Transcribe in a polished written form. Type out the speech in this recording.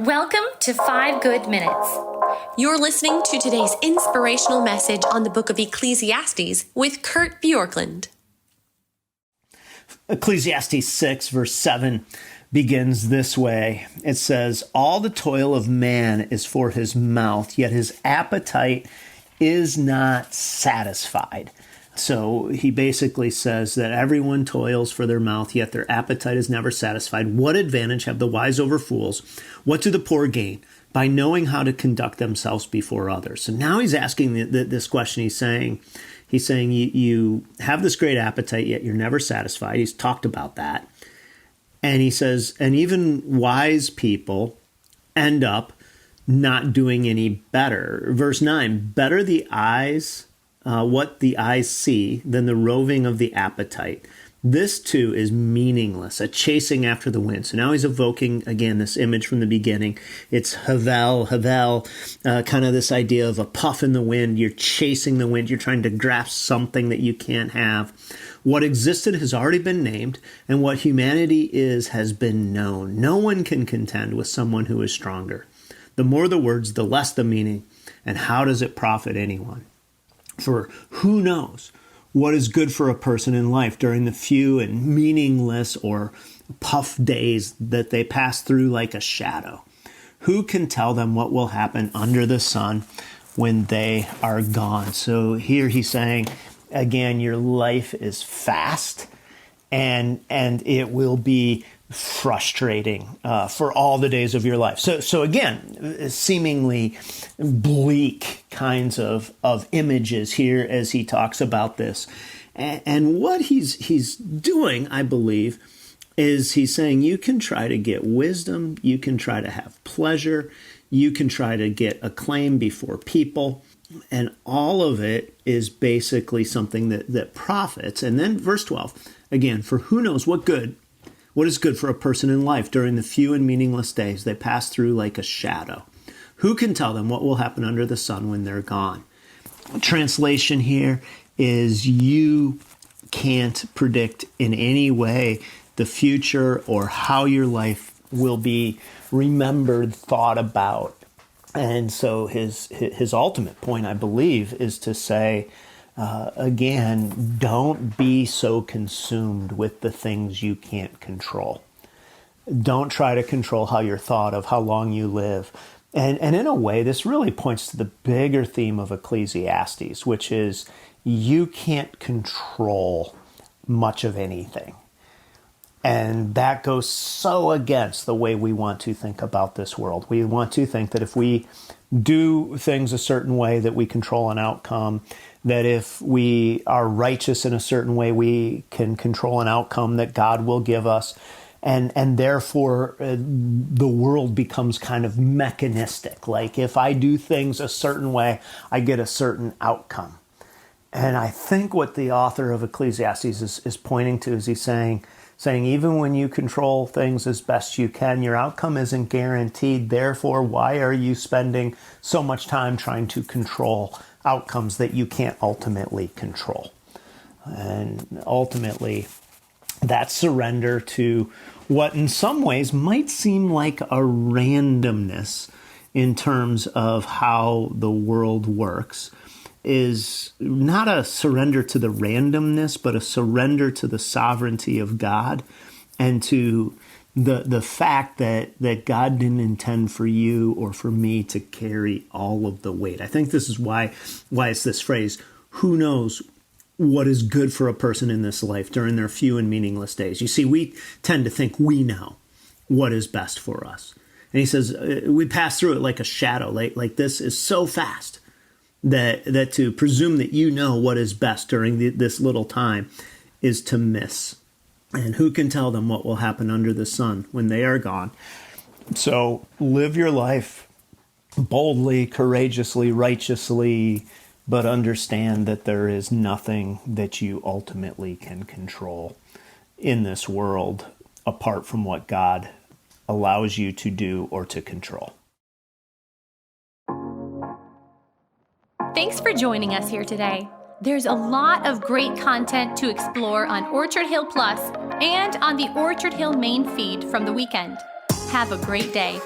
Welcome to 5 Good Minutes. You're listening to today's inspirational message on the book of Ecclesiastes with Kurt Bjorklund. Ecclesiastes 6 verse 7 begins this way. It says, "All the toil of man is for his mouth, yet his appetite is not satisfied." So he basically says that everyone toils for their mouth, yet their appetite is never satisfied. What advantage have the wise over fools? What do the poor gain by knowing how to conduct themselves before others? So now he's asking this question. He's saying, you have this great appetite, yet you're never satisfied. He's talked about that. And he says, and even wise people end up not doing any better. Verse 9, better the eyes, what the eyes see than the roving of the appetite. This too is meaningless, a chasing after the wind. So now he's evoking, again, this image from the beginning. It's havel, kind of this idea of a puff in the wind. You're chasing the wind. You're trying to grasp something that you can't have. What existed has already been named, and what humanity is has been known. No one can contend with someone who is stronger. The more the words, the less the meaning. And how does it profit anyone? For who knows what is good for a person in life during the few and meaningless or puff days that they pass through like a shadow? Who can tell them what will happen under the sun when they are gone? So here he's saying, again, your life is fast and it will be frustrating for all the days of your life. So again, seemingly bleak kinds of images here as he talks about this. And what he's doing, I believe, is he's saying you can try to get wisdom, you can try to have pleasure, you can try to get acclaim before people, and all of it is basically something that profits. And then verse 12, again, for who knows what is good for a person in life during the few and meaningless days they pass through like a shadow? Who can tell them what will happen under the sun when they're gone? Translation here is you can't predict in any way the future or how your life will be remembered, thought about. And so his ultimate point, I believe, is to say, again, don't be so consumed with the things you can't control. Don't try to control how you're thought of, how long you live. And in a way, this really points to the bigger theme of Ecclesiastes, which is you can't control much of anything. And that goes so against the way we want to think about this world. We want to think that if we do things a certain way, that we control an outcome, that if we are righteous in a certain way, we can control an outcome that God will give us. And therefore, the world becomes kind of mechanistic. Like if I do things a certain way, I get a certain outcome. And I think what the author of Ecclesiastes is pointing to is he's saying even when you control things as best you can, your outcome isn't guaranteed. Therefore, why are you spending so much time trying to control outcomes that you can't ultimately control? And ultimately, that surrender to what in some ways might seem like a randomness in terms of how the world works is not a surrender to the randomness, but a surrender to the sovereignty of God and to the fact that God didn't intend for you or for me to carry all of the weight. I think this is why it's this phrase, who knows what is good for a person in this life during their few and meaningless days. You see, we tend to think we know what is best for us. And he says, we pass through it like a shadow, like this is so fast that to presume that you know what is best during this little time is to miss. And who can tell them what will happen under the sun when they are gone? So live your life boldly, courageously, righteously, but understand that there is nothing that you ultimately can control in this world apart from what God allows you to do or to control. Thanks for joining us here today. There's a lot of great content to explore on Orchard Hill Plus and on the Orchard Hill main feed from the weekend. Have a great day.